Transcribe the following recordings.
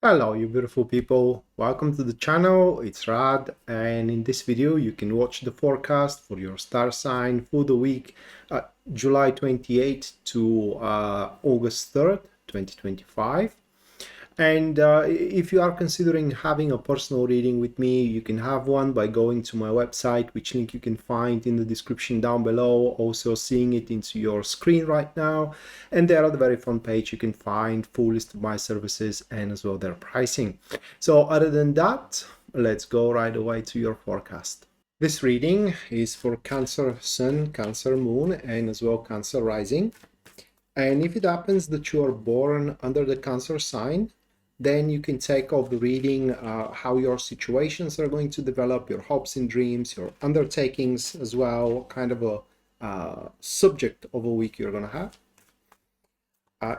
Hello, you beautiful people. Welcome to the channel. It's Rad, and in this video, you can watch the forecast for your star sign for the week July 28th to August 3rd, 2025. And if you are considering having a personal reading with me, you can have one by going to my website, which link you can find in the description down below, also seeing it into your screen right now. And there at the very front page, you can find full list of my services and as well their pricing. So other than that, let's go right away to your forecast. This reading is for Cancer Sun, Cancer Moon, and as well Cancer Rising. And if it happens that you are born under the Cancer sign, then you can take off the reading how your situations are going to develop, your hopes and dreams, your undertakings as well, what kind of a subject of a week you're going to have.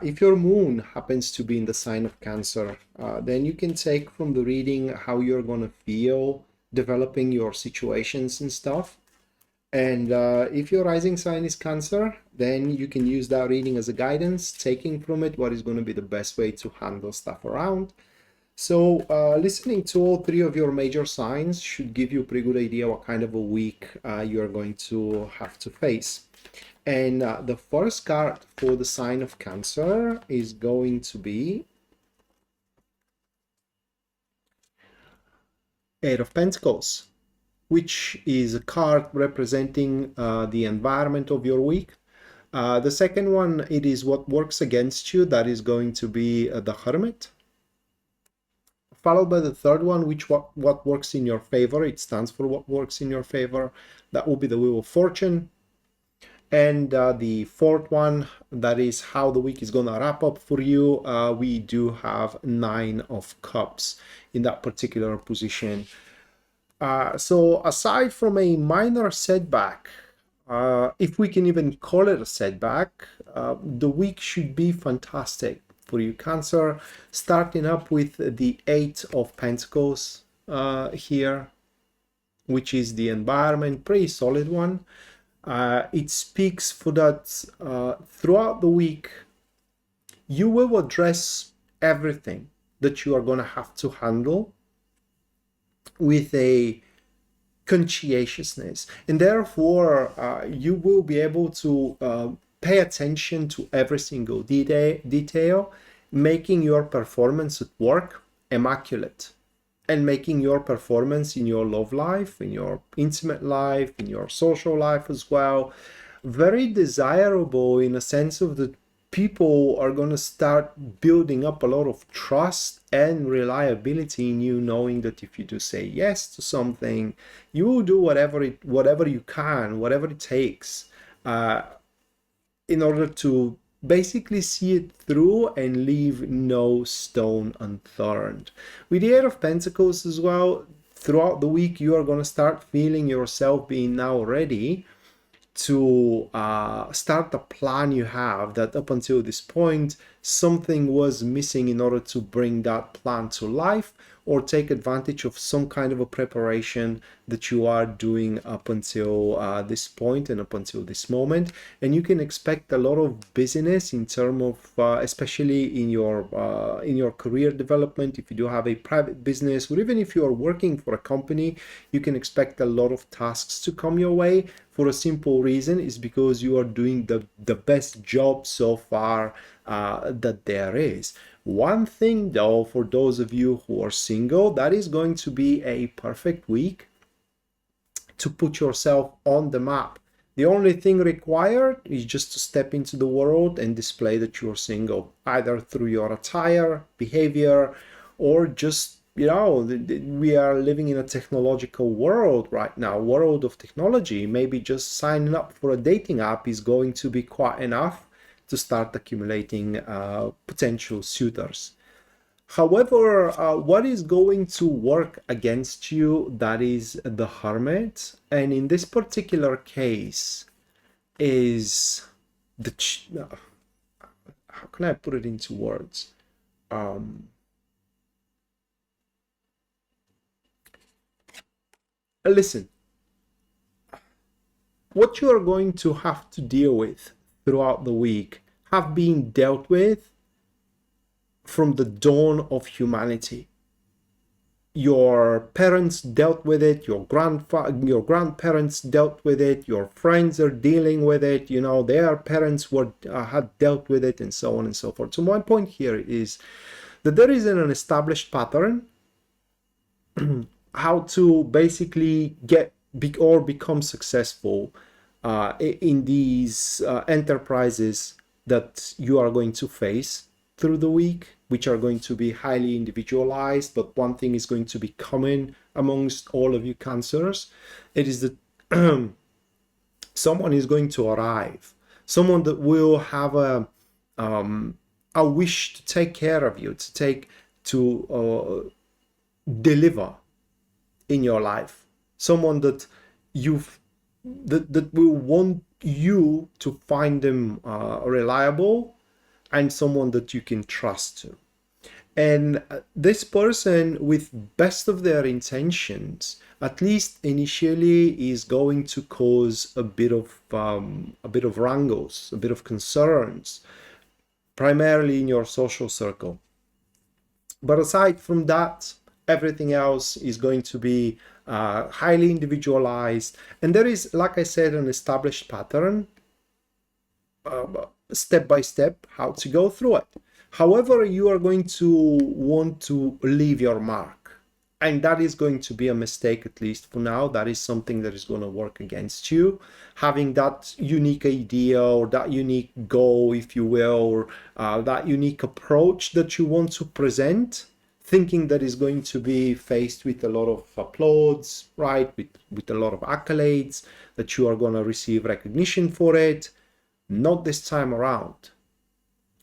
If your moon happens to be in the sign of Cancer, then you can take from the reading how you're going to feel developing your situations and stuff. And if your rising sign is Cancer, then you can use that reading as a guidance, taking from it what is going to be the best way to handle stuff around. So listening to all three of your major signs should give you a pretty good idea what kind of a week you are going to have to face. And the first card for the sign of Cancer is going to be Eight of Pentacles, which is a card representing the environment of your week. The second one, it is what works against you. That is going to be the Hermit. Followed by the third one, which what works in your favor. It stands for what works in your favor. That will be the Wheel of Fortune. And the fourth one, that is how the week is going to wrap up for you. We do have Nine of Cups in that particular position. So aside from a minor setback, if we can even call it a setback, the week should be fantastic for you, Cancer. Starting up with the Eight of Pentacles here, which is the environment, pretty solid one. It speaks for that throughout the week, you will address everything that you are going to have to handle with a conscientiousness, and therefore you will be able to pay attention to every single detail, making your performance at work immaculate, and making your performance in your love life, in your intimate life, in your social life as well, very desirable, in a sense of that people are going to start building up a lot of trust and reliability in you, knowing that if you do say yes to something, you will do whatever you can, whatever it takes, in order to basically see it through and leave no stone unturned. With the Eight of Pentacles as well, throughout the week you are going to start feeling yourself being now ready to start the plan you have, that up until this point something was missing in order to bring that plan to life, or take advantage of some kind of a preparation that you are doing up until this point and up until this moment. And you can expect a lot of busyness in terms of especially in your career development. If you do have a private business, or even if you are working for a company, you can expect a lot of tasks to come your way, for a simple reason, is because you are doing the best job so far that there is. One thing though, for those of you who are single, that is going to be a perfect week to put yourself on the map. The only thing required is just to step into the world and display that you're single, either through your attire, behavior, or just, you know, we are living in a technological world right now, world of technology. Maybe just signing up for a dating app is going to be quite enough to start accumulating potential suitors. However, what is going to work against you, that is the Hermit. And in this particular case is the... how can I put it into words? Listen, what you are going to have to deal with throughout the week have been dealt with from the dawn of humanity. Your parents dealt with it, your grandparents dealt with it, your friends are dealing with it, their parents had dealt with it, and so on and so forth. So my point here is that there is an established pattern how to basically get big or become successful in these enterprises that you are going to face through the week, which are going to be highly individualized, but one thing is going to be common amongst all of you cancers. It is that someone is going to arrive, someone that will have a wish to take care of you, to deliver in your life, someone that that will want you to find them reliable, and someone that you can trust to. And this person, with best of their intentions, at least initially, is going to cause a bit of wrangles, a bit of concerns, primarily in your social circle. But aside from that, everything else is going to be highly individualized. And there is, like I said, an established pattern, step by step, how to go through it. However, you are going to want to leave your mark. And that is going to be a mistake, at least for now. That is something that is going to work against you. Having that unique idea or that unique goal, if you will, or that unique approach that you want to present, thinking that is going to be faced with a lot of applause, right? With a lot of accolades, that you are going to receive recognition for it. Not this time around.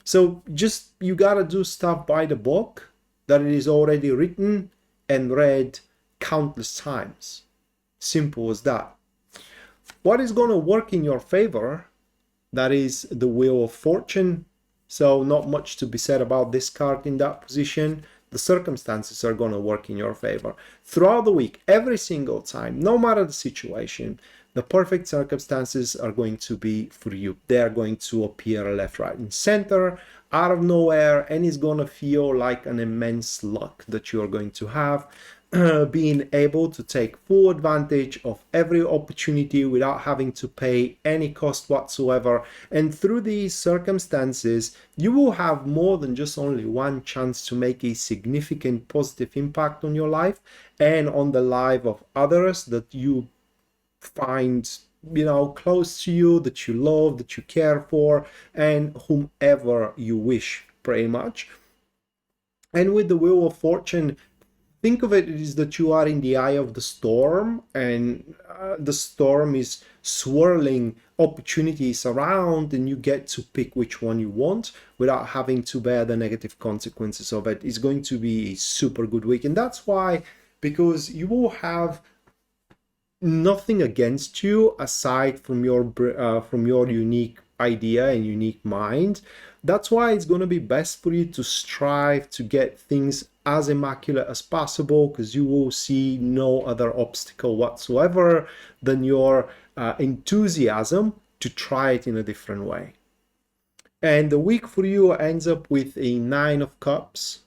So just, you got to do stuff by the book, that it is already written and read countless times. Simple as that. What is going to work in your favor? That is the Wheel of Fortune. So not much to be said about this card in that position. The circumstances are going to work in your favor. Throughout the week, every single time, no matter the situation, the perfect circumstances are going to be for you. They are going to appear left, right, and center, out of nowhere, and it's going to feel like an immense luck that you're going to have. Being able to take full advantage of every opportunity without having to pay any cost whatsoever. And through these circumstances, you will have more than just only one chance to make a significant positive impact on your life and on the life of others that you find close to you, that you love, that you care for, and whomever you wish, pretty much. And with the Wheel of Fortune, think of it is that you are in the eye of the storm, and the storm is swirling opportunities around, and you get to pick which one you want without having to bear the negative consequences of it. It's going to be a super good week. And that's why, because you will have nothing against you aside from your unique idea and unique mind. That's why it's going to be best for you to strive to get things as immaculate as possible, because you will see no other obstacle whatsoever than your enthusiasm to try it in a different way. And the week for you ends up with a 9 of Cups.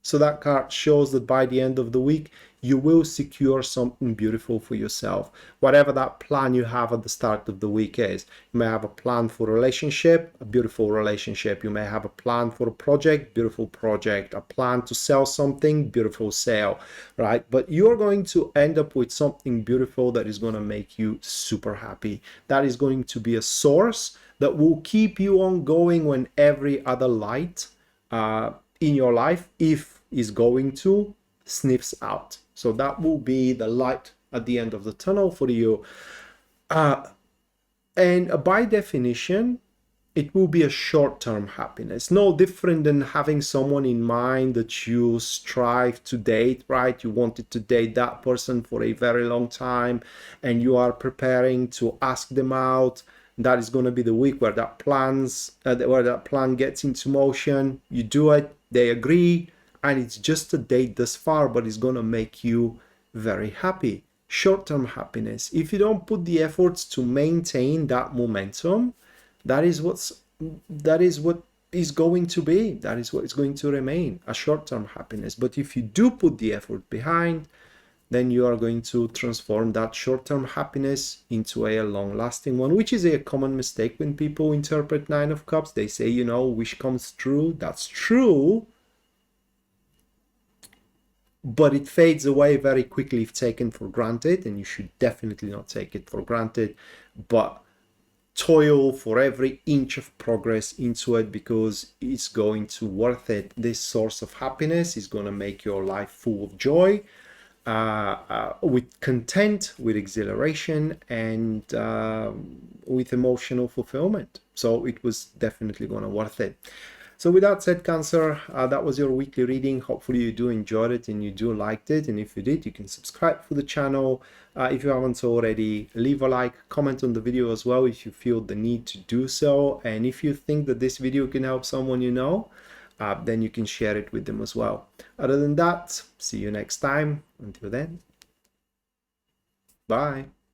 So that card shows that by the end of the week, you will secure something beautiful for yourself. Whatever that plan you have at the start of the week is. You may have a plan for a relationship, a beautiful relationship. You may have a plan for a project, beautiful project. A plan to sell something, beautiful sale, right? But you're going to end up with something beautiful that is going to make you super happy. That is going to be a source that will keep you on going when every other light in your life, if is going to, sniffs out. So that will be the light at the end of the tunnel for you. And by definition, it will be a short-term happiness. No different than having someone in mind that you strive to date, right? You wanted to date that person for a very long time, and you are preparing to ask them out. That is going to be the week where that plan gets into motion. You do it, they agree, and it's just a date thus far, but it's going to make you very happy. Short-term happiness. If you don't put the efforts to maintain that momentum, that is what is going to be, that is what is going to remain, a short-term happiness. But if you do put the effort behind, then you are going to transform that short-term happiness into a long-lasting one, which is a common mistake when people interpret Nine of Cups. They say, you know, wish comes true. That's true, but it fades away very quickly if taken for granted, and you should definitely not take it for granted. But toil for every inch of progress into it, because it's going to worth it. This source of happiness is going to make your life full of joy, with content, with exhilaration, and with emotional fulfillment. So it was definitely going to worth it. So with that said, Cancer, that was your weekly reading. Hopefully you do enjoyed it and you do liked it. And if you did, you can subscribe for the channel. If you haven't already, leave a like, comment on the video as well if you feel the need to do so. And if you think that this video can help someone you know, then you can share it with them as well. Other than that, see you next time. Until then, bye.